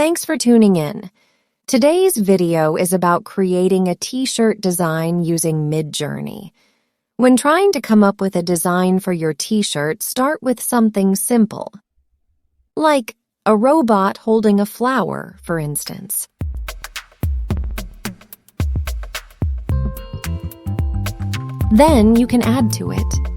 Thanks for tuning in. Today's video is about creating a t-shirt design using Midjourney. When trying to come up with a design for your t-shirt, start with something simple, like a robot holding a flower, for instance. Then you can add to it.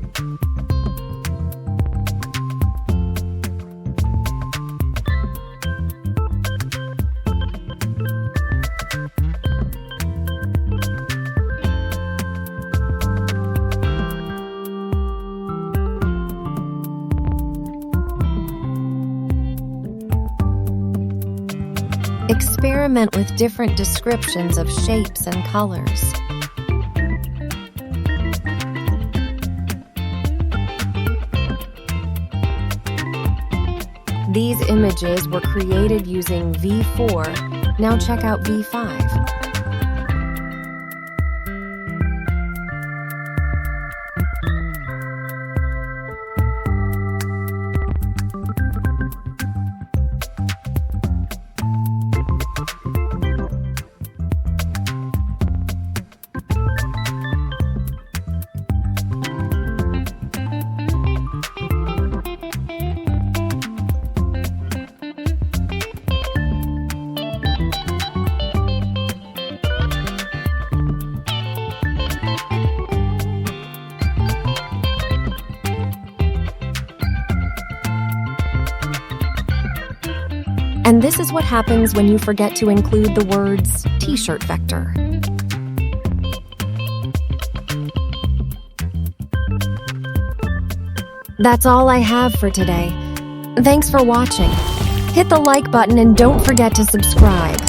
Experiment with different descriptions of shapes and colors. These images were created using V4. Now check out V5. And this is what happens when you forget to include the words t-shirt vector. That's all I have for today. Thanks for watching. Hit the like button and don't forget to subscribe.